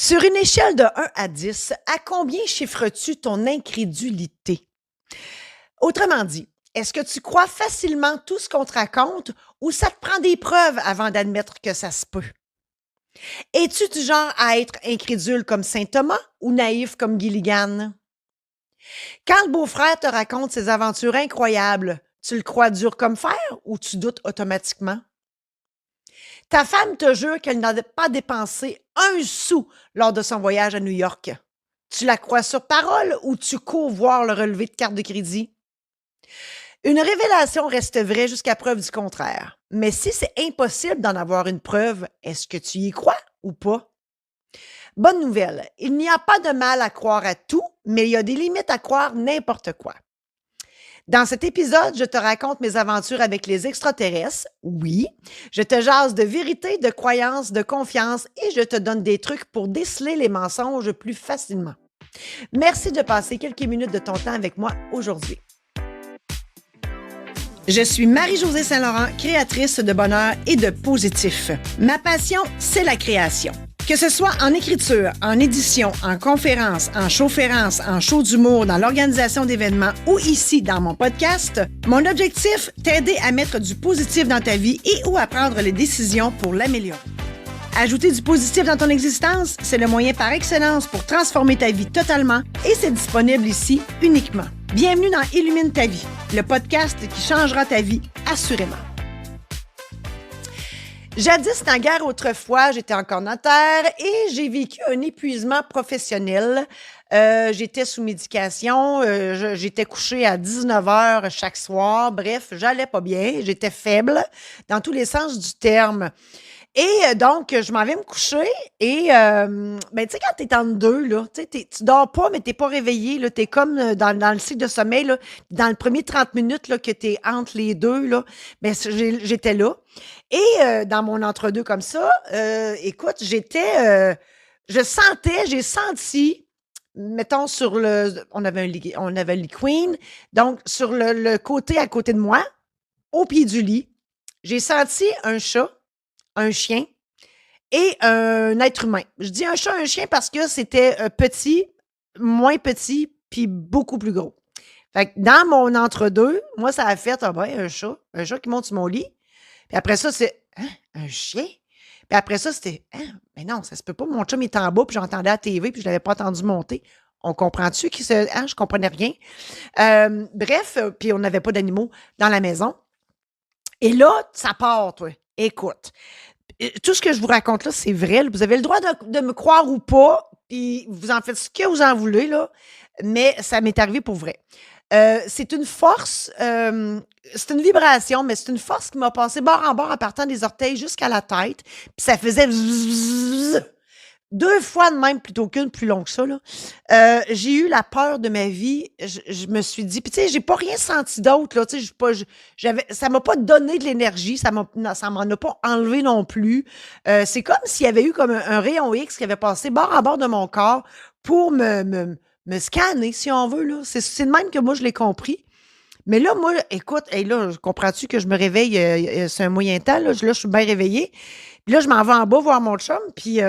Sur une échelle de 1 à 10, à combien chiffres-tu ton incrédulité? Autrement dit, est-ce que tu crois facilement tout ce qu'on te raconte ou ça te prend des preuves avant d'admettre que ça se peut? Es-tu du genre à être incrédule comme saint Thomas ou naïf comme Gilligan? Quand le beau-frère te raconte ses aventures incroyables, tu le crois dur comme fer ou tu doutes automatiquement? Ta femme te jure qu'elle n'a pas dépensé un sou lors de son voyage à New York. Tu la crois sur parole ou tu cours voir le relevé de carte de crédit? Une révélation reste vraie jusqu'à preuve du contraire. Mais si c'est impossible d'en avoir une preuve, est-ce que tu y crois ou pas? Bonne nouvelle, il n'y a pas de mal à croire à tout, mais il y a des limites à croire n'importe quoi. Dans cet épisode, je te raconte mes aventures avec les extraterrestres. Oui, je te jase de vérité, de croyances, de confiance et je te donne des trucs pour déceler les mensonges plus facilement. Merci de passer quelques minutes de ton temps avec moi aujourd'hui. Je suis Marie-Josée Saint-Laurent, créatrice de bonheur et de positif. Ma passion, c'est la création. Que ce soit en écriture, en édition, en conférence, en showférence, en show d'humour, dans l'organisation d'événements ou ici dans mon podcast, mon objectif, t'aider à mettre du positif dans ta vie et ou à prendre les décisions pour l'améliorer. Ajouter du positif dans ton existence, c'est le moyen par excellence pour transformer ta vie totalement et c'est disponible ici uniquement. Bienvenue dans Illumine ta vie, le podcast qui changera ta vie assurément. Jadis, naguère autrefois, j'étais encore notaire et j'ai vécu un épuisement professionnel. J'étais sous médication, j'étais couchée à 19h chaque soir. Bref, j'allais pas bien, j'étais faible dans tous les sens du terme. Et donc, je m'en vais me coucher et, ben, tu sais, quand t'es entre deux, là, tu dors pas, mais t'es pas réveillé, là, t'es comme dans le cycle de sommeil, là, dans le premier 30 minutes, là, que t'es entre les deux, là, ben, j'étais là. Et dans mon entre-deux comme ça, écoute, j'ai senti, mettons, on avait un lit queen, donc sur le côté à côté de moi, au pied du lit, j'ai senti un chat, un chien et un être humain. Je dis un chat, un chien parce que c'était petit, moins petit, puis beaucoup plus gros. Fait que dans mon entre-deux, moi, ça a fait un chat qui monte sur mon lit. Puis après ça, c'est un chien? Puis après ça, c'était mais non, ça se peut pas. Mon chum est en bas, puis j'entendais à la TV, puis je l'avais pas entendu monter. On comprend-tu je comprenais rien. Bref, puis on n'avait pas d'animaux dans la maison. Et là, ça part, toi. Écoute, tout ce que je vous raconte là, c'est vrai. Vous avez le droit de me croire ou pas, puis vous en faites ce que vous en voulez, là, mais ça m'est arrivé pour vrai. C'est une force, c'est une vibration, mais c'est une force qui m'a passé bord en bord en partant des orteils jusqu'à la tête, puis ça faisait zzzz. 2 fois de même plutôt qu'une plus longue que ça, là. J'ai eu la peur de ma vie. Je me suis dit puis tu sais, j'ai pas rien senti d'autre, là, tu sais, ça m'a pas donné de l'énergie, ça m'en a pas enlevé non plus. C'est comme s'il y avait eu comme un rayon X qui avait passé bord à bord de mon corps pour me scanner, si on veut, là. C'est de même que moi, je l'ai compris. Mais là, moi, écoute, hey, là, comprends-tu que je me réveille, c'est un moyen temps, là, je suis bien réveillée. Puis là, je m'en vais en bas voir mon chum, puis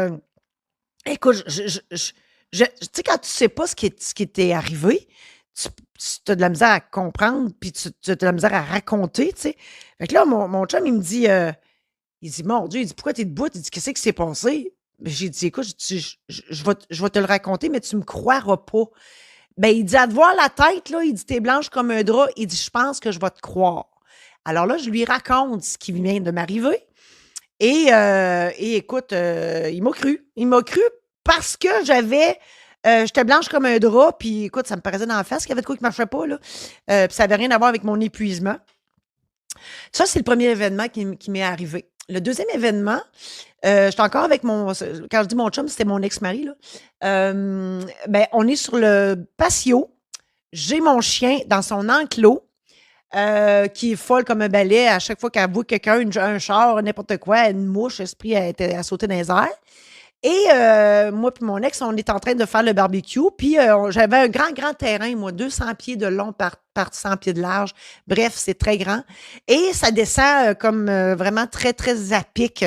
écoute, tu sais, quand tu sais pas ce qui t'est arrivé, tu as de la misère à comprendre, puis tu as de la misère à raconter, tu sais. Fait que là, mon chum, il me dit, il dit, mon Dieu, il dit, pourquoi t'es debout? Il dit, qu'est-ce qui s'est passé? Ben, j'ai dit, écoute, je vais te le raconter, mais tu me croiras pas. Ben, il dit, à te voir la tête, là, il dit, t'es blanche comme un drap. Il dit, je pense que je vais te croire. Alors là, je lui raconte ce qui vient de m'arriver. Et écoute, il m'a cru. Il m'a cru parce que j'étais blanche comme un drap, puis écoute, ça me paraissait dans la face qu'il y avait de quoi qui marchait pas, là. Puis ça avait rien à voir avec mon épuisement. Ça, c'est le premier événement qui m'est arrivé. Le deuxième événement, j'étais encore avec quand je dis mon chum, c'était mon ex-mari, là. Ben, on est sur le patio. J'ai mon chien dans son enclos. Qui est folle comme un balai à chaque fois qu'elle voit quelqu'un, un char, n'importe quoi, une mouche, l'esprit à sauter dans les airs. Et moi puis mon ex, on est en train de faire le barbecue. Puis j'avais un grand terrain, moi, 200 pieds de long par 100 pieds de large. Bref, c'est très grand. Et ça descend comme vraiment très, très à pic.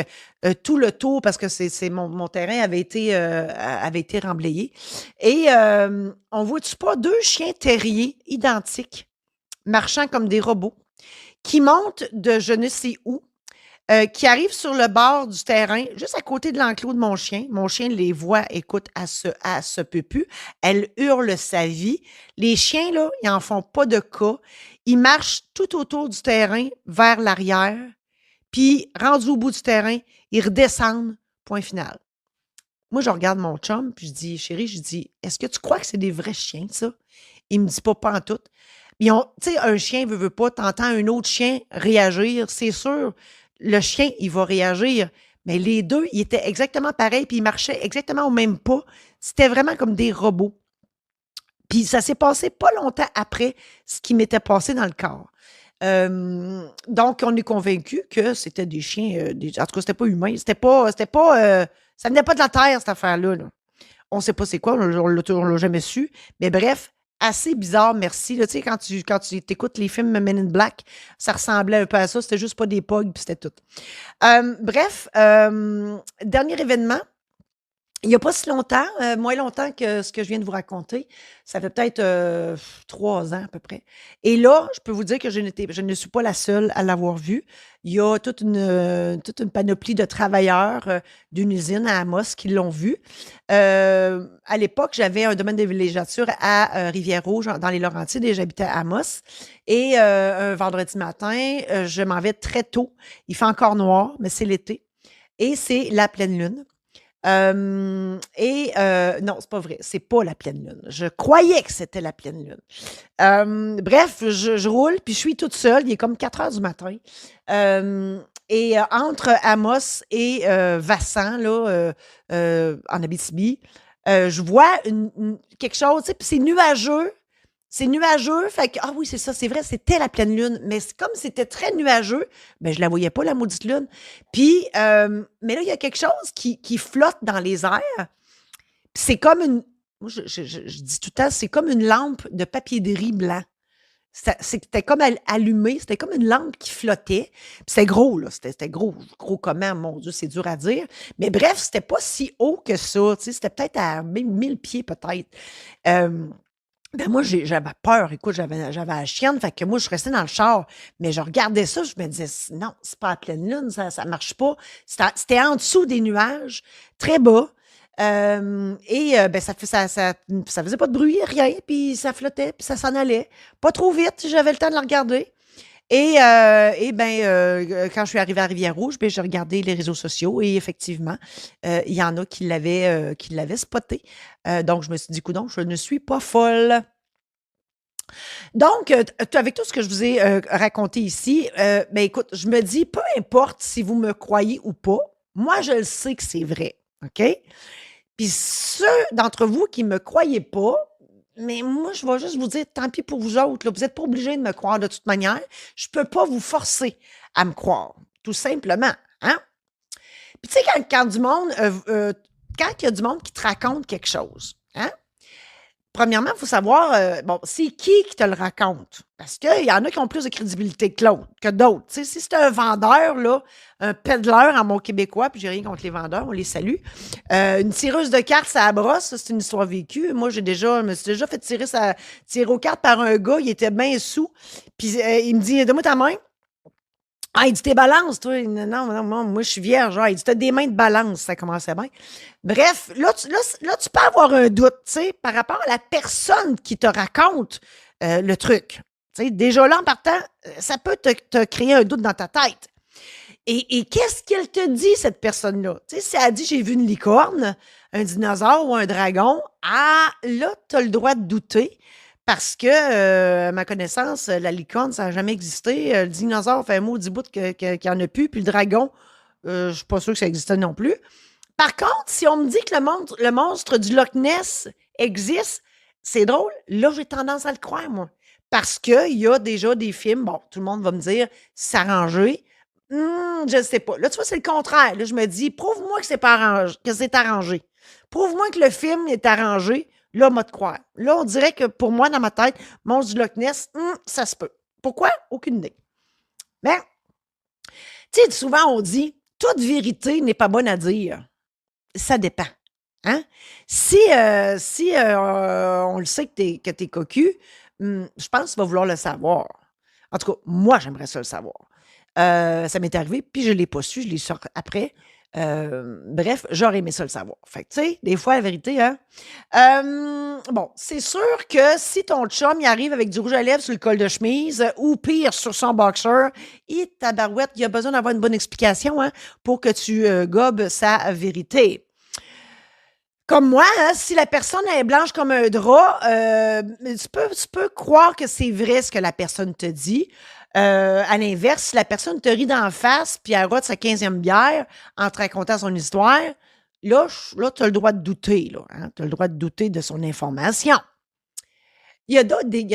tout le tour parce que mon terrain avait été remblayé. Et on voit-tu pas 2 chiens terriers identiques, marchant comme des robots, qui montent de je ne sais où, qui arrivent sur le bord du terrain, juste à côté de l'enclos de mon chien. Mon chien les voit, écoute, elle se peut plus. Elle hurle sa vie. Les chiens, là, ils en font pas de cas. Ils marchent tout autour du terrain vers l'arrière, puis rendus au bout du terrain, ils redescendent, point final. Moi, je regarde mon chum, puis je dis: «Chéri», je dis: «Est-ce que tu crois que c'est des vrais chiens, ça?» Il me dit: «Pas pantoute». Ils ont tu sais, un chien veut pas, tu entends un autre chien réagir, c'est sûr, le chien, il va réagir. Mais les 2, ils étaient exactement pareils, puis ils marchaient exactement au même pas. C'était vraiment comme des robots. Puis ça s'est passé pas longtemps après ce qui m'était passé dans le corps. Donc on est convaincus que c'était des chiens, en tout cas, c'était pas humain. Ça venait pas de la terre, cette affaire-là, là. On sait pas c'est quoi, on l'a jamais su. Mais bref, assez bizarre, merci. Là, tu sais, quand tu écoutes les films Men in Black, ça ressemblait un peu à ça. C'était juste pas des pogs, puis c'était tout. Bref, dernier événement. Il n'y a pas si longtemps, moins longtemps que ce que je viens de vous raconter. Ça fait peut-être 3 ans à peu près. Et là, je peux vous dire que je ne suis pas la seule à l'avoir vu. Il y a toute une panoplie de travailleurs d'une usine à Amos qui l'ont vu. À l'époque, j'avais un domaine de villégiature à Rivière-Rouge, dans les Laurentides, et j'habitais à Amos. Et un vendredi matin, je m'en vais très tôt. Il fait encore noir, mais c'est l'été. Et c'est la pleine lune. Non, c'est pas vrai, c'est pas la pleine lune. Je croyais que c'était la pleine lune. Bref, je roule, puis je suis toute seule, il est comme 4 heures du matin. Entre Amos et Vassan, là, en Abitibi, je vois quelque chose, tu sais, puis c'est nuageux. C'est nuageux, fait que, ah oui, c'est ça, c'est vrai, c'était la pleine lune, mais comme c'était très nuageux, ben je la voyais pas, la maudite lune. Puis, mais là, il y a quelque chose qui flotte dans les airs. Puis c'est comme une, moi, je dis tout le temps, c'est comme une lampe de papier de riz blanc. C'était comme allumé, c'était comme une lampe qui flottait. Puis c'était gros, là, c'était gros, gros comment, mon Dieu, c'est dur à dire. Mais bref, c'était pas si haut que ça, tu sais, c'était peut-être à 1000 pieds, peut-être. Ben moi, j'avais peur. Écoute, j'avais la chienne, fait que moi, je restais dans le char. Mais je regardais ça, je me disais: «Non, c'est pas à pleine lune, ça marche pas». C'était en dessous des nuages, très bas. Ben, ça faisait pas de bruit, rien, puis ça flottait, puis ça s'en allait. Pas trop vite, j'avais le temps de la regarder. Quand je suis arrivée à Rivière-Rouge, ben, j'ai regardé les réseaux sociaux et effectivement, il y en a qui l'avaient spoté. Donc je me suis dit: «Coudonc, je ne suis pas folle». Donc, avec tout ce que je vous ai raconté ici, ben écoute, je me dis, peu importe si vous me croyez ou pas, moi, je le sais que c'est vrai. OK? Puis ceux d'entre vous qui ne me croyez pas, mais moi, je vais juste vous dire, tant pis pour vous autres, là, vous n'êtes pas obligés de me croire de toute manière. Je ne peux pas vous forcer à me croire, tout simplement. Hein? Puis tu sais, quand il y a du monde qui te raconte quelque chose, hein? Premièrement, il faut savoir, bon, c'est qui te le raconte? Parce qu'il y en a qui ont plus de crédibilité que d'autres. Tu sais, si c'est un vendeur, là, un peddler en mot québécois, puis j'ai rien contre les vendeurs, on les salue. Une tireuse de cartes, ça brosse, ça, c'est une histoire vécue. Moi, je me suis déjà fait tirer aux cartes par un gars, il était bien sous. Puis il me dit: «Donne-moi ta main». Ah, il dit: «T'es balance, toi». Non, non, non, moi, je suis vierge. Ah, il dit: «T'as des mains de balance». Ça commençait bien. Bref, là, tu peux avoir un doute, tu sais, par rapport à la personne qui te raconte le truc. Tu sais, déjà là, en partant, ça peut te créer un doute dans ta tête. Et qu'est-ce qu'elle te dit, cette personne-là? Tu sais, si elle dit: «J'ai vu une licorne, un dinosaure ou un dragon», ah, là, tu as le droit de douter parce que, à ma connaissance, la licorne, ça n'a jamais existé. Le dinosaure fait un maudit bout qu'il y en a plus. Puis le dragon, je suis pas sûre que ça existait non plus. Par contre, si on me dit que le monstre du Loch Ness existe, c'est drôle, là, j'ai tendance à le croire, moi. Parce qu'il y a déjà des films, bon, tout le monde va me dire, s'arranger. Je ne sais pas. Là, tu vois, c'est le contraire. Là, je me dis, prouve-moi que c'est pas arrangé, que c'est arrangé. Prouve-moi que le film est arrangé. Là, moi, te croire. Là, on dirait que pour moi, dans ma tête, monstre du Loch Ness, ça se peut. Pourquoi? Aucune idée. Mais, tu sais, souvent, on dit, toute vérité n'est pas bonne à dire. Ça dépend. Hein? Si, on le sait que t'es cocu, je pense que tu vas vouloir le savoir. En tout cas, moi, j'aimerais ça le savoir. Ça m'est arrivé, puis je ne l'ai pas su, je l'ai su après. Bref, j'aurais aimé ça le savoir. Fait que, tu sais, des fois, la vérité, hein. Bon, c'est sûr que si ton chum, il arrive avec du rouge à lèvres sur le col de chemise ou pire, sur son boxer, et tabarouette, il a besoin d'avoir une bonne explication, hein, pour que tu gobes sa vérité. Comme moi, hein, si la personne est blanche comme un drap, tu peux croire que c'est vrai ce que la personne te dit. À l'inverse, si la personne te rit d'en face puis elle rote sa 15e bière en te racontant son histoire, là, tu as le droit de douter. Tu as le droit de douter de son information. Il y a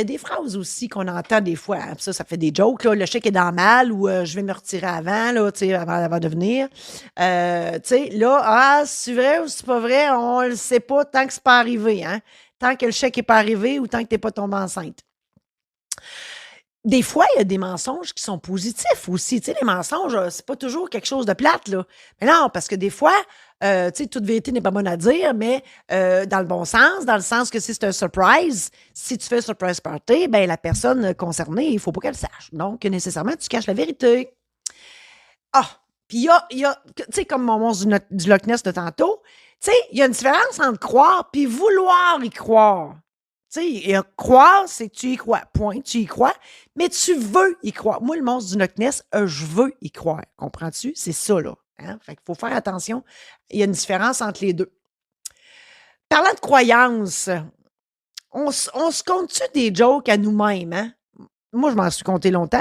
des phrases aussi qu'on entend des fois. Hein, ça fait des jokes. Là, le chèque est dans le mal ou je vais me retirer avant, là, avant de venir. Là, c'est vrai ou c'est pas vrai, on le sait pas tant que c'est pas arrivé. Hein? Tant que le chèque n'est pas arrivé ou tant que tu n'es pas tombée enceinte. Des fois, il y a des mensonges qui sont positifs aussi. Tu sais, les mensonges, c'est pas toujours quelque chose de plate, là. Mais non, parce que des fois, tu sais, toute vérité n'est pas bonne à dire, mais dans le bon sens, dans le sens que si c'est un surprise, si tu fais un surprise party, ben la personne concernée, il faut pas qu'elle sache. Donc, nécessairement, tu caches la vérité. Ah! Puis il y a tu sais, comme mon monstre du Loch Ness de tantôt, tu sais, il y a une différence entre croire puis vouloir y croire. Tu sais, croire, c'est que tu y crois. Point. Tu y crois, mais tu veux y croire. Moi, le monstre du Loch Ness, je veux y croire. Comprends-tu? C'est ça, là. Hein? Fait qu'il faut faire attention. Il y a une différence entre les deux. Parlant de croyances, on se compte-tu des jokes à nous-mêmes? Hein? Moi, je m'en suis compté longtemps,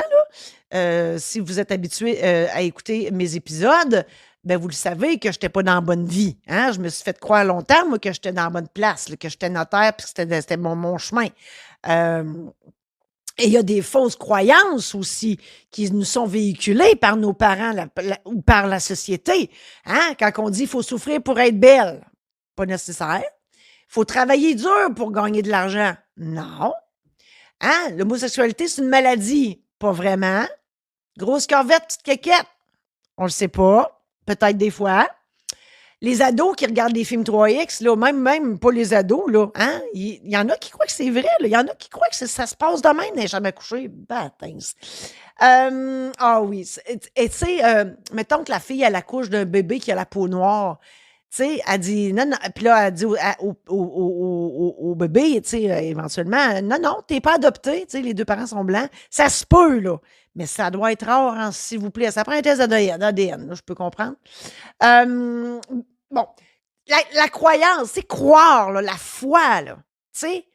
là. Si vous êtes habitué à écouter mes épisodes, ben vous le savez que je n'étais pas dans la bonne vie. Hein? Je me suis fait croire longtemps, moi, que j'étais dans la bonne place, là, que j'étais notaire, puis que c'était mon chemin. Et il y a des fausses croyances aussi qui nous sont véhiculées par nos parents ou par la société. Hein? Quand on dit qu'il faut souffrir pour être belle, pas nécessaire. Il faut travailler dur pour gagner de l'argent. Non. Hein? L'homosexualité, c'est une maladie. Pas vraiment. Grosse corvette, petite quéquette. On le sait pas. Peut-être des fois. Les ados qui regardent des films 3X, là, même pas les ados, là, hein? Il y en a qui croient que c'est vrai, là. Il y en a qui croient que ça se passe de même, n'est jamais couché. Bâtins. Ah oui. Et tu sais, mettons que la fille, elle accouche d'un bébé qui a la peau noire. Tu sais, elle dit non, non. Puis là, elle dit au bébé, tu sais, éventuellement, non, t'es pas adopté. Tu sais, les deux parents sont blancs. Ça se peut, là. Mais ça doit être rare, hein, s'il vous plaît. Ça prend un test d'ADN, là, je peux comprendre. Bon, la croyance, c'est croire, là, la foi, là. Tu sais,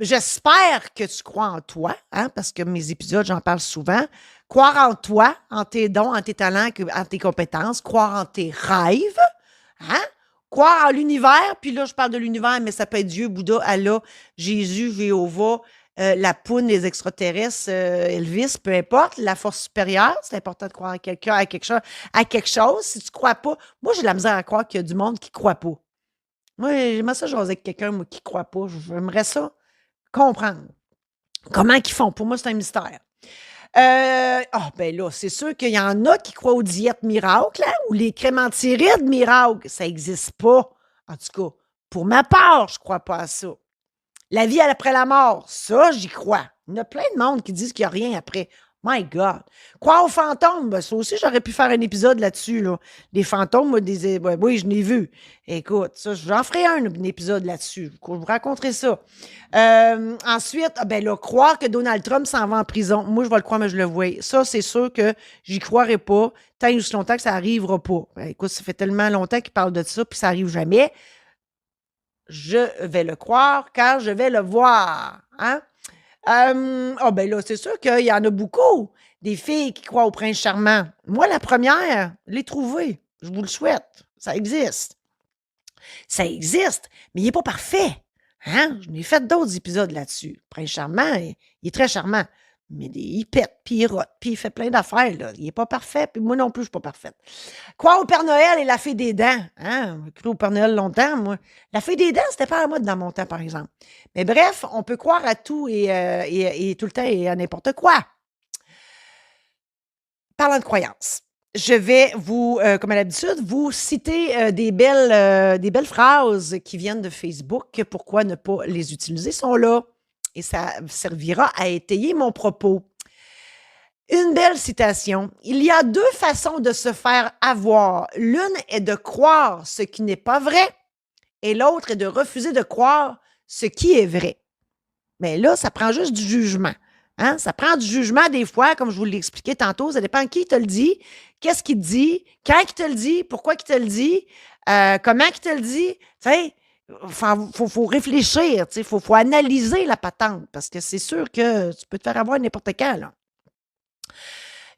j'espère que tu crois en toi, hein, parce que mes épisodes, j'en parle souvent. Croire en toi, en tes dons, en tes talents, en tes compétences, croire en tes rêves, hein? Croire en l'univers, puis là, je parle de l'univers, mais ça peut être Dieu, Bouddha, Allah, Jésus, Jéhovah, la poune, les extraterrestres, Elvis, peu importe, la force supérieure, c'est important de croire à quelqu'un, à quelque chose. Si tu ne crois pas, moi, j'ai de la misère à croire qu'il y a du monde qui ne croit pas. Moi, j'aimerais ça jaser avec quelqu'un, moi, qui ne croit pas. J'aimerais ça comprendre. Comment ils font? Pour moi, c'est un mystère. Ben là, c'est sûr qu'il y en a qui croient aux diètes miracles, hein, ou les crémentirides miracles. Ça n'existe pas. En tout cas, pour ma part, je ne crois pas à ça. La vie après la mort, ça, j'y crois. Il y a plein de monde qui disent qu'il n'y a rien après. My God. Croire aux fantômes, ben ça aussi, j'aurais pu faire un épisode là-dessus. Là. Les fantômes, moi, oui, je l'ai vu. Écoute, ça, j'en ferai un épisode là-dessus. Je vous raconterai ça. Ensuite, ben là, croire que Donald Trump s'en va en prison. Moi, je vais le croire, mais je le vois. Ça, c'est sûr que j'y croirai pas tant et aussi longtemps que ça n'arrivera pas. Ben, écoute, ça fait tellement longtemps qu'il parle de ça, puis ça n'arrive jamais. Je vais le croire car je vais le voir. Hein? Ben là, c'est sûr qu'il y en a beaucoup, des filles qui croient au prince charmant. Moi, la première, l'ai trouvée. Je vous le souhaite. Ça existe. Ça existe, mais il n'est pas parfait. Hein? Je n'ai fait d'autres épisodes là-dessus. Le prince charmant, il est très charmant. Mais il pète, puis il rote, puis il fait plein d'affaires. Là. Il n'est pas parfait, puis moi non plus, je ne suis pas parfaite. Croire au Père Noël et la Fée des Dents. Hein? J'ai cru au Père Noël longtemps, moi. La Fée des Dents, c'était pas à moi dans mon temps, par exemple. Mais bref, on peut croire à tout et tout le temps et à n'importe quoi. Parlant de croyances. je vais vous, comme à l'habitude, vous citer, des belles phrases qui viennent de Facebook. Pourquoi ne pas les utiliser? Sont là et ça servira à étayer mon propos. Une belle citation. Il y a 2 façons de se faire avoir. L'une est de croire ce qui n'est pas vrai et l'autre est de refuser de croire ce qui est vrai. Mais là, ça prend juste du jugement. Hein? Ça prend du jugement des fois, comme je vous l'ai expliqué tantôt. Ça dépend qui te le dit, qu'est-ce qu'il te dit, quand il te le dit, pourquoi il te le dit, comment il te le dit. Tu sais, faut réfléchir, faut analyser la patente parce que c'est sûr que tu peux te faire avoir n'importe quand. Là.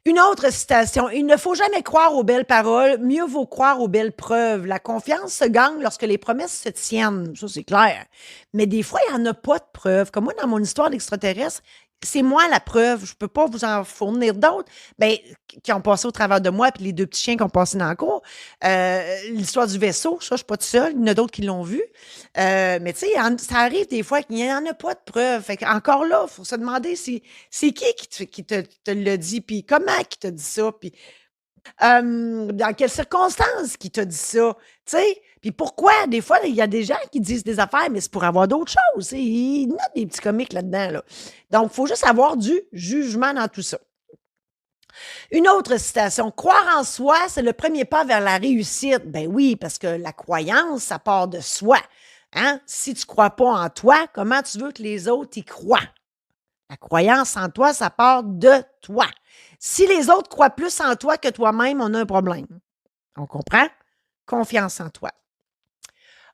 Une autre citation. Il ne faut jamais croire aux belles paroles, mieux vaut croire aux belles preuves. La confiance se gagne lorsque les promesses se tiennent. Ça, c'est clair. Mais des fois, il n'y en a pas de preuves. Comme moi, dans mon histoire d'extraterrestre, c'est moi la preuve. Je ne peux pas vous en fournir d'autres. Ben, qui ont passé au travers de moi, puis les 2 petits chiens qui ont passé dans la cour. L'histoire du vaisseau, ça, je ne suis pas toute seule. Il y en a d'autres qui l'ont vu. Mais tu sais, ça arrive des fois qu'il n'y en a pas de preuves. Fait encore là, il faut se demander si c'est qui te l'a dit, puis comment qui t'a dit ça, puis dans quelles circonstances qui t'a dit ça, tu sais? Puis pourquoi? Des fois, il y a des gens qui disent des affaires, mais c'est pour avoir d'autres choses. Il y en a des petits comiques là-dedans. Là. Donc, il faut juste avoir du jugement dans tout ça. Une autre citation. Croire en soi, c'est le premier pas vers la réussite. Ben oui, parce que la croyance, ça part de soi. Hein? Si tu ne crois pas en toi, comment tu veux que les autres y croient? La croyance en toi, ça part de toi. Si les autres croient plus en toi que toi-même, on a un problème. On comprend? Confiance en toi.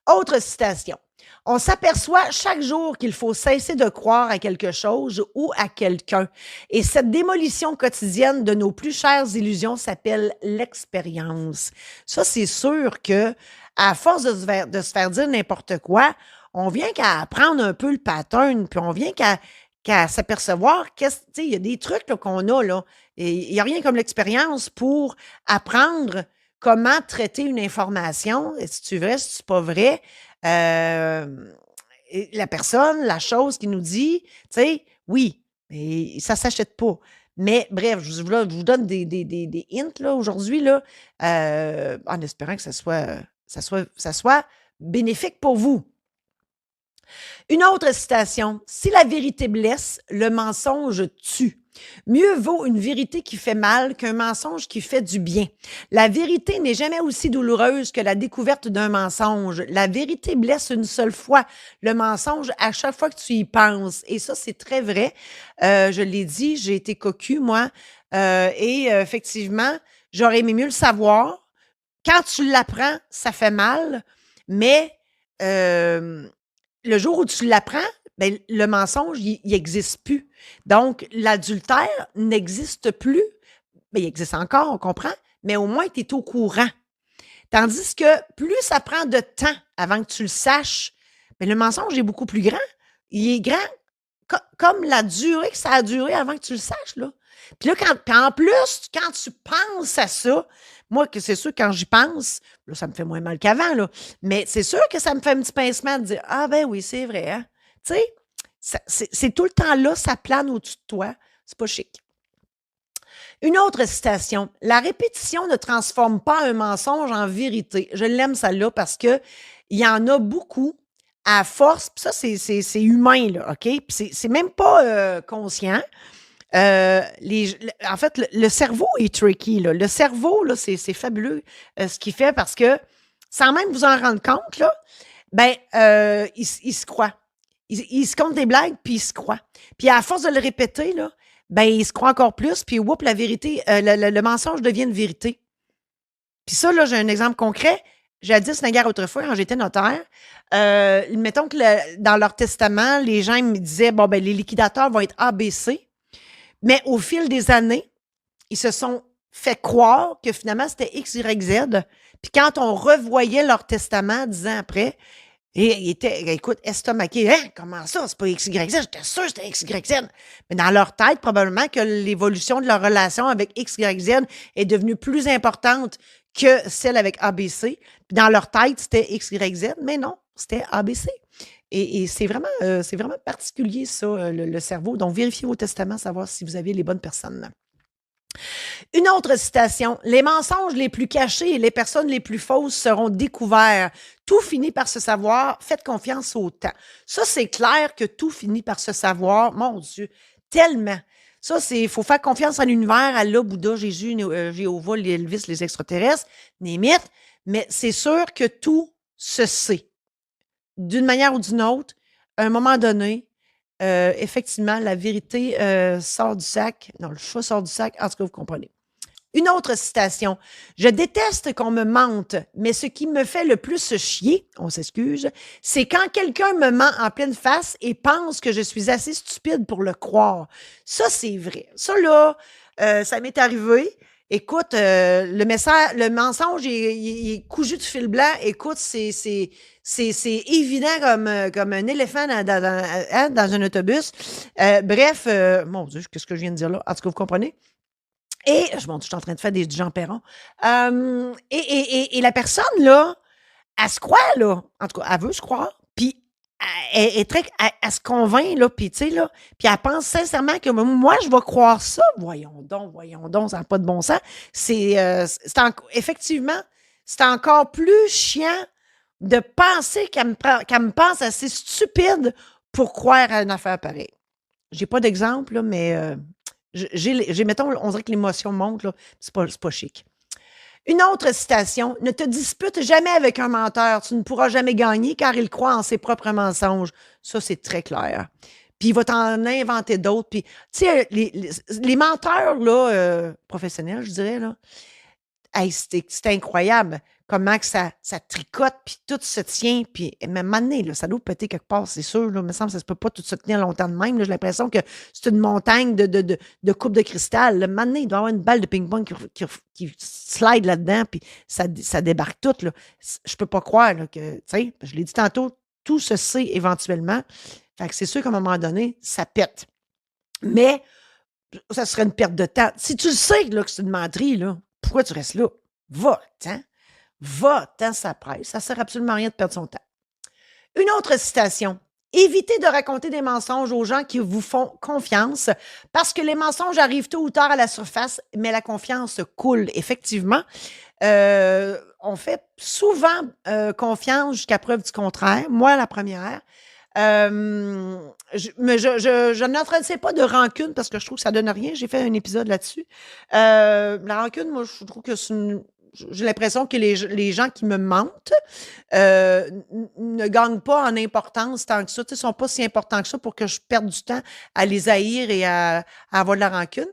Autre citation. On s'aperçoit chaque jour qu'il faut cesser de croire à quelque chose ou à quelqu'un. Et cette démolition quotidienne de nos plus chères illusions s'appelle l'expérience. Ça, c'est sûr que à force de se faire dire n'importe quoi, on vient qu'à apprendre un peu le pattern, puis on vient qu'à s'apercevoir qu'il y a des trucs là, qu'on a là. Et il n'y a rien comme l'expérience pour apprendre comment traiter une information. Est-ce que c'est vrai, est-ce que c'est pas vrai? La personne, la chose qui nous dit, tu sais, oui, mais ça ne s'achète pas. Mais bref, je vous donne des hints là, aujourd'hui, là, en espérant que ça soit bénéfique pour vous. Une autre citation. Si la vérité blesse, le mensonge tue. Mieux vaut une vérité qui fait mal qu'un mensonge qui fait du bien. La vérité n'est jamais aussi douloureuse que la découverte d'un mensonge. La vérité blesse une seule fois. Le mensonge, à chaque fois que tu y penses. Et ça, c'est très vrai. Je l'ai dit, j'ai été cocu, moi. Effectivement, j'aurais aimé mieux le savoir. Quand tu l'apprends, ça fait mal. Mais le jour où tu l'apprends, ben, le mensonge, il n'existe plus. Donc, l'adultère n'existe plus. Ben, il existe encore, on comprend, mais au moins, tu es au courant. Tandis que plus ça prend de temps avant que tu le saches, ben, le mensonge est beaucoup plus grand. Il est grand comme la durée que ça a duré avant que tu le saches. Là. Puis là, en plus, quand tu penses à ça, moi, que c'est sûr, quand j'y pense, là, ça me fait moins mal qu'avant, là, mais c'est sûr que ça me fait un petit pincement de dire ah ben oui, c'est vrai. Hein? Tu sais, c'est tout le temps là, ça plane au-dessus de toi. C'est pas chic. Une autre citation. La répétition ne transforme pas un mensonge en vérité. Je l'aime, celle-là, parce que il y en a beaucoup à force. Puis ça, c'est humain, là, OK? Puis c'est même pas conscient. En fait, le cerveau est tricky. Là. Le cerveau, là, c'est fabuleux ce qu'il fait parce que, sans même vous en rendre compte, là, ben, il se croit. Il se compte des blagues, puis il se croit. Puis à force de le répéter, là, ben, il se croit encore plus, puis whoop, la vérité, le mensonge devient une vérité. Puis ça, là, j'ai un exemple concret. Jadis, naguère autrefois, quand j'étais notaire, mettons que dans leur testament, les gens me disaient, bon, ben, les liquidateurs vont être ABC. Mais au fil des années, ils se sont fait croire que finalement, c'était X, Y, Z. Puis quand on revoyait leur testament 10 ans après, et ils étaient, écoute, estomaqués. Hein, comment ça? C'est pas X, Y, Z. J'étais sûr que c'était X, Y, Z. Mais dans leur tête, probablement que l'évolution de leur relation avec X, Y, Z est devenue plus importante que celle avec ABC. Puis dans leur tête, c'était X, Y, Z. Mais non, c'était ABC. Et c'est vraiment particulier, ça, le cerveau. Donc, vérifiez vos testaments, savoir si vous avez les bonnes personnes. Une autre citation: «Les mensonges les plus cachés et les personnes les plus fausses seront découverts. Tout finit par se savoir. Faites confiance au temps.» Ça, c'est clair que tout finit par se savoir. Mon Dieu, tellement. Ça, c'est il faut faire confiance à l'univers, Allah, Bouddha, Jésus, Jéhovah, les Elvis, les extraterrestres, limite. Mais c'est sûr que tout se sait. D'une manière ou d'une autre, à un moment donné, effectivement, la vérité sort du sac. Non, le chat sort du sac. En tout cas, vous comprenez. Une autre citation: «Je déteste qu'on me mente, mais ce qui me fait le plus chier, on s'excuse, c'est quand quelqu'un me ment en pleine face et pense que je suis assez stupide pour le croire.» Ça, c'est vrai. Ça, là, ça m'est arrivé. Écoute, le mensonge, il est cousu de fil blanc. Écoute, c'est évident comme un éléphant dans un autobus. Bref, mon Dieu, qu'est-ce que je viens de dire là? En tout cas, vous comprenez? Et je suis en train de faire du Jean Perron. Et la personne, là, elle se croit, là. En tout cas, elle veut se croire. Puis, elle se convainc, là. Puis, tu sais, là. Puis, elle pense sincèrement que moi, je vais croire ça. Voyons donc, ça n'a pas de bon sens. Effectivement, c'est encore plus chiant de penser qu'elle me pense assez stupide pour croire à une affaire pareille. J'ai pas d'exemple, là, mais mettons, on dirait que l'émotion monte, là. C'est pas chic. Une autre citation: «Ne te dispute jamais avec un menteur. Tu ne pourras jamais gagner car il croit en ses propres mensonges.» Ça, c'est très clair. Puis il va t'en inventer d'autres. Puis, tu sais, les menteurs, là, professionnels, je dirais, là, hey, c'est incroyable comment que ça tricote, puis tout se tient, puis mais à un moment donné, là, ça doit péter quelque part, c'est sûr, là. Il me semble que ça ne peut pas tout se tenir longtemps de même, là. J'ai l'impression que c'est une montagne de coupe de cristal, là. À un moment donné, il doit y avoir une balle de ping-pong qui slide là-dedans, puis ça débarque tout, là. Je peux pas croire, là, que, tu sais, je l'ai dit tantôt, tout se sait éventuellement. Fait que c'est sûr qu'à un moment donné, ça pète. Mais ça serait une perte de temps. Si tu le sais, là, que c'est une menterie, là, pourquoi tu restes là? Va-t'en. Va-t'en, ça presse. Ça sert absolument à rien de perdre son temps. Une autre citation: «Évitez de raconter des mensonges aux gens qui vous font confiance parce que les mensonges arrivent tôt ou tard à la surface, mais la confiance coule.» Effectivement, on fait souvent confiance jusqu'à preuve du contraire. Moi, la première. Je n'entretisais pas de rancune parce que je trouve que ça donne rien. J'ai fait un épisode là-dessus. La rancune, moi, je trouve que j'ai l'impression que les gens qui me mentent ne gagnent pas en importance tant que ça. Tu sais, ils ne sont pas si importants que ça pour que je perde du temps à les haïr et à avoir de la rancune.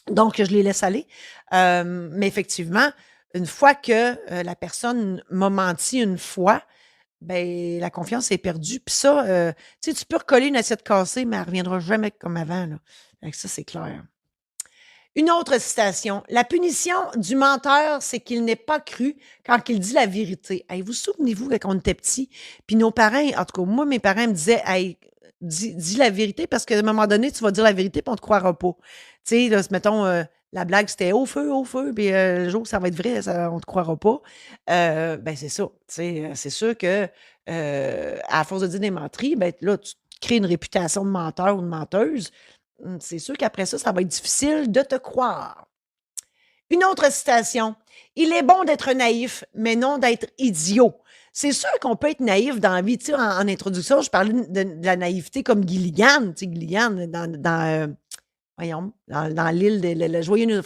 Donc, je les laisse aller. Mais effectivement, une fois que la personne m'a menti une fois, ben la confiance est perdue. Puis ça, tu sais, tu peux recoller une assiette cassée, mais elle ne reviendra jamais comme avant, là. Fait que ça, c'est clair. Une autre citation: «La punition du menteur, c'est qu'il n'est pas cru quand il dit la vérité.» Hey, vous souvenez-vous quand on était petits, puis nos parents, en tout cas, moi, mes parents me disaient: «Hey, dis la vérité parce qu'à un moment donné, tu vas dire la vérité puis on ne te croira pas.» Tu sais, là, mettons, la blague, c'était au feu, puis le jour où ça va être vrai, on ne te croira pas. Ben, c'est ça. Tu sais, c'est sûr que à force de dire des menteries, ben, là, tu te crées une réputation de menteur ou de menteuse. C'est sûr qu'après ça, ça va être difficile de te croire. Une autre citation: «Il est bon d'être naïf, mais non d'être idiot.» C'est sûr qu'on peut être naïf dans la vie. Tu sais, en introduction, je parlais de la naïveté comme Gilligan. Tu sais, Gilligan, voyons, dans l'île le les Joyeux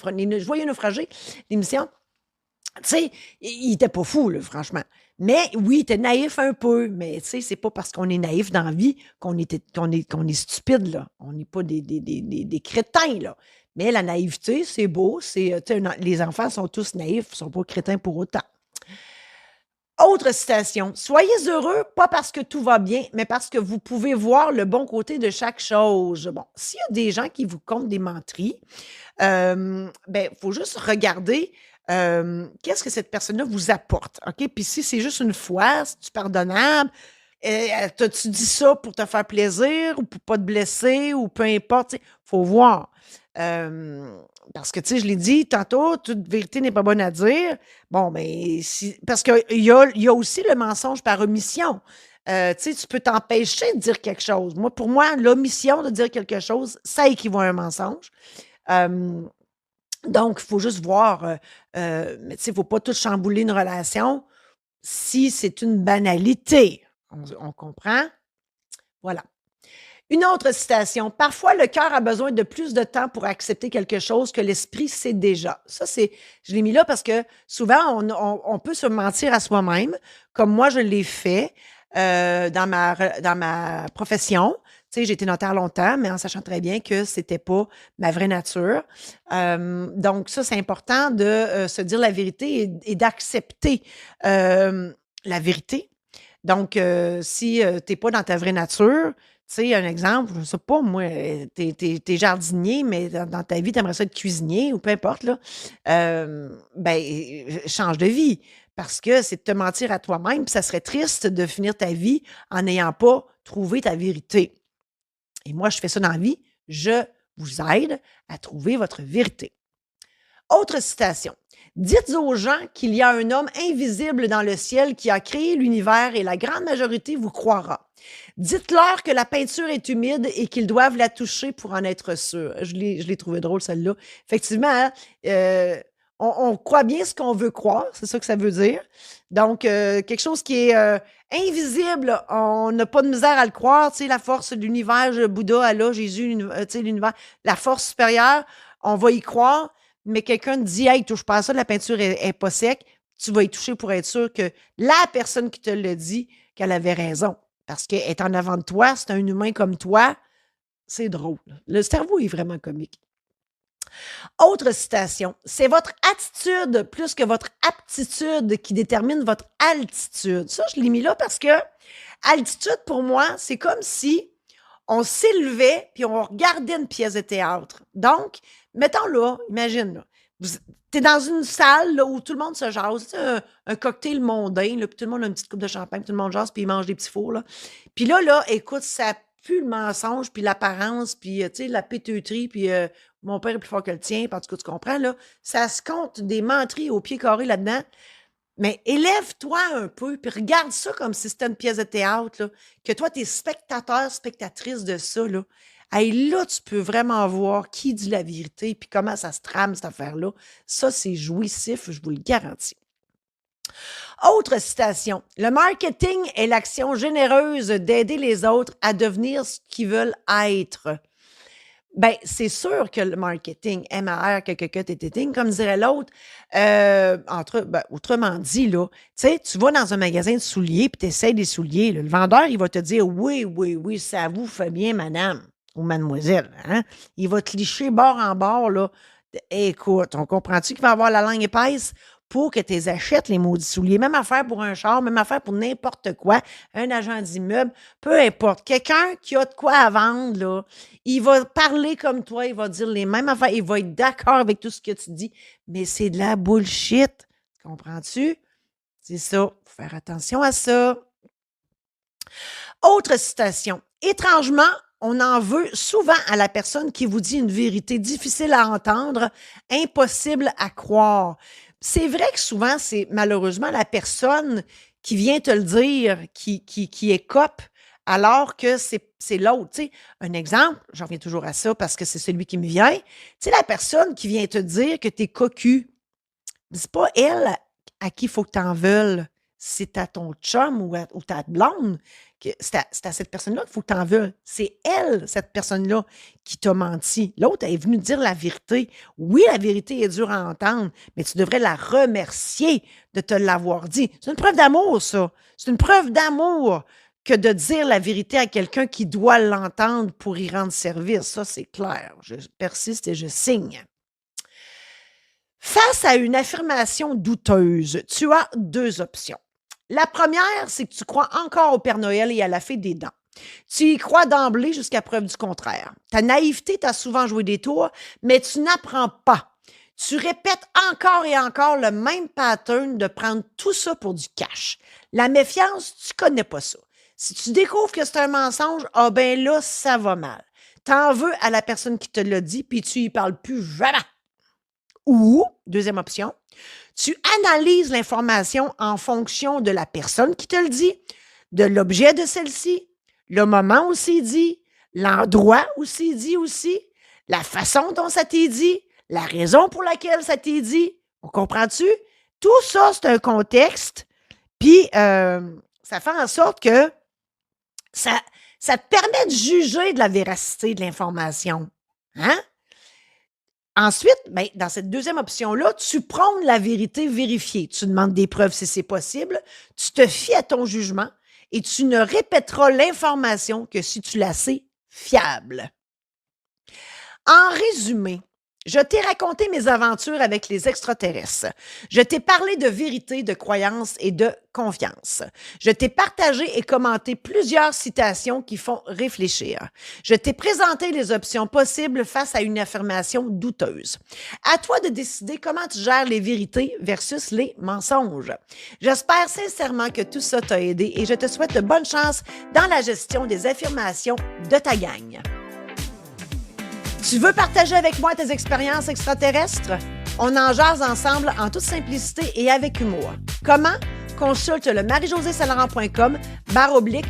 naufragés, l'émission. Tu sais, il était pas fou, là, franchement. Mais oui, il était naïf un peu, mais tu sais, c'est pas parce qu'on est naïf dans la vie qu'on est stupide, là. On n'est pas des crétins, là. Mais la naïveté, c'est beau, tu sais, les enfants sont tous naïfs, ils sont pas crétins pour autant. Autre citation: «Soyez heureux, pas parce que tout va bien, mais parce que vous pouvez voir le bon côté de chaque chose.» Bon, s'il y a des gens qui vous content des menteries, ben, il faut juste regarder, qu'est-ce que cette personne-là vous apporte, OK? Puis si c'est juste une fois, c'est-tu pardonnable? T'as-tu dit ça pour te faire plaisir ou pour pas te blesser ou peu importe, tu sais? Faut voir. Parce que, tu sais, je l'ai dit tantôt, toute vérité n'est pas bonne à dire. Bon, mais parce qu'il y a aussi le mensonge par omission. Tu sais, tu peux t'empêcher de dire quelque chose. Pour moi, l'omission de dire quelque chose, ça équivaut à un mensonge. Hem Donc, il faut juste voir, mais tu sais, il ne faut pas tout chambouler une relation si c'est une banalité. On comprend? Voilà. Une autre citation. Parfois, le cœur a besoin de plus de temps pour accepter quelque chose que l'esprit sait déjà. Ça, je l'ai mis là parce que souvent, on peut se mentir à soi-même, comme moi, je l'ai fait dans ma profession. Tu sais, j'ai été notaire longtemps, mais en sachant très bien que c'était pas ma vraie nature. Donc, ça, c'est important de se dire la vérité et d'accepter la vérité. Donc, si tu n'es pas dans ta vraie nature, tu sais, un exemple, je ne sais pas, moi, tu es jardinier, mais dans ta vie, tu aimerais ça être cuisinier ou peu importe, là. Ben, change de vie. Parce que c'est de te mentir à toi-même, puis ça serait triste de finir ta vie en n'ayant pas trouvé ta vérité. Et moi, je fais ça dans la vie. Je vous aide à trouver votre vérité. Autre citation. Dites aux gens qu'il y a un homme invisible dans le ciel qui a créé l'univers et la grande majorité vous croira. Dites-leur que la peinture est humide et qu'ils doivent la toucher pour en être sûrs. Je l'ai trouvé drôle, celle-là. Effectivement, hein, on croit bien ce qu'on veut croire, c'est ça que ça veut dire. Donc, quelque chose qui est invisible, on n'a pas de misère à le croire. Tu sais, la force de l'univers, Bouddha, Allah, Jésus, tu sais, l'univers, la force supérieure, on va y croire. Mais quelqu'un te dit, hey, touche pas à ça, la peinture est pas sec, tu vas y toucher pour être sûr que la personne qui te le dit, qu'elle avait raison. Parce qu'elle est en avant de toi, c'est un humain comme toi, c'est drôle. Le cerveau est vraiment comique. Autre citation. C'est votre attitude plus que votre aptitude qui détermine votre altitude. Ça, je l'ai mis là parce que altitude, pour moi, c'est comme si on s'élevait puis on regardait une pièce de théâtre. Donc, mettons là, imagine, là, tu es dans une salle là, où tout le monde se jase, tu sais, un cocktail mondain, là, puis tout le monde a une petite coupe de champagne, puis tout le monde jase, puis il mange des petits fours. Là. Puis là, écoute, ça pue le mensonge, puis l'apparence, puis tu sais, la péteuterie, puis mon père est plus fort que le tien, parce que tu comprends, là, ça se compte des menteries au pied carré là-dedans. Mais élève-toi un peu, puis regarde ça comme si c'était une pièce de théâtre, là, que toi, tu es spectateur, spectatrice de ça. Là. Hey, là, tu peux vraiment voir qui dit la vérité, puis comment ça se trame, cette affaire-là. Ça, c'est jouissif, je vous le garantis. Autre citation. Le marketing est l'action généreuse d'aider les autres à devenir ce qu'ils veulent être. Ben, c'est sûr que le marketing, M-A-R, comme dirait l'autre, autrement dit, là, tu sais, tu vas dans un magasin de souliers puis tu essaies des souliers. Là, le vendeur, il va te dire oui, oui, oui, ça vous fait bien, madame ou mademoiselle. Hein? Il va te licher bord en bord. Là. Écoute, on comprend-tu qu'il va avoir la langue épaisse pour que tu les achètes, les maudits souliers? Même affaire pour un char, même affaire pour n'importe quoi, un agent d'immeuble, peu importe. Quelqu'un qui a de quoi à vendre, là, il va parler comme toi, il va dire les mêmes affaires, il va être d'accord avec tout ce que tu dis, mais c'est de la bullshit. Comprends-tu? C'est ça. Faut faire attention à ça. Autre citation. Étrangement, on en veut souvent à la personne qui vous dit une vérité difficile à entendre, impossible à croire. C'est vrai que souvent, c'est malheureusement la personne qui vient te le dire qui écope, alors que c'est l'autre. Tu sais, un exemple, j'en reviens toujours à ça parce que c'est celui qui me vient. Tu sais, la personne qui vient te dire que tu es cocu, c'est pas elle à qui il faut que tu en veuilles. C'est à ton chum ou ta blonde. C'est à cette personne-là qu'il faut que tu en veuilles. C'est elle, cette personne-là, qui t'a menti. L'autre est venue dire la vérité. Oui, la vérité est dure à entendre, mais tu devrais la remercier de te l'avoir dit. C'est une preuve d'amour, ça. C'est une preuve d'amour que de dire la vérité à quelqu'un qui doit l'entendre pour y rendre service. Ça, c'est clair. Je persiste et je signe. Face à une affirmation douteuse, tu as deux options. La première, c'est que tu crois encore au Père Noël et à la fée des dents. Tu y crois d'emblée jusqu'à preuve du contraire. Ta naïveté t'a souvent joué des tours, mais tu n'apprends pas. Tu répètes encore et encore le même pattern de prendre tout ça pour du cash. La méfiance, tu connais pas ça. Si tu découvres que c'est un mensonge, ah ben là, ça va mal. T'en veux à la personne qui te l'a dit, puis tu y parles plus jamais. Ou, deuxième option, tu analyses l'information en fonction de la personne qui te le dit, de l'objet de celle-ci, le moment où c'est dit, l'endroit où c'est dit aussi, la façon dont ça t'est dit, la raison pour laquelle ça t'est dit. On comprend-tu? Tout ça, c'est un contexte, puis ça fait en sorte que ça te permet de juger de la véracité de l'information. Hein? Ensuite, ben, dans cette deuxième option-là, tu prônes la vérité vérifiée. Tu demandes des preuves si c'est possible, tu te fies à ton jugement et tu ne répéteras l'information que si tu la sais fiable. En résumé, je t'ai raconté mes aventures avec les extraterrestres. Je t'ai parlé de vérité, de croyance et de confiance. Je t'ai partagé et commenté plusieurs citations qui font réfléchir. Je t'ai présenté les options possibles face à une affirmation douteuse. À toi de décider comment tu gères les vérités versus les mensonges. J'espère sincèrement que tout ça t'a aidé et je te souhaite de bonne chance dans la gestion des affirmations de ta gang. Tu veux partager avec moi tes expériences extraterrestres? On en jase ensemble en toute simplicité et avec humour. Comment? Consulte le marie-josée-saint-laurent.com/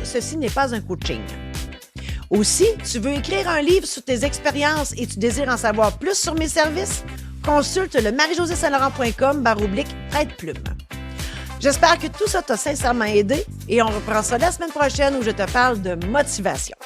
ceci n'est pas un coaching. Aussi, tu veux écrire un livre sur tes expériences et tu désires en savoir plus sur mes services? Consulte le marie-josée-saint-laurent.com/ prête-plume. J'espère que tout ça t'a sincèrement aidé et on reprend ça la semaine prochaine où je te parle de motivation.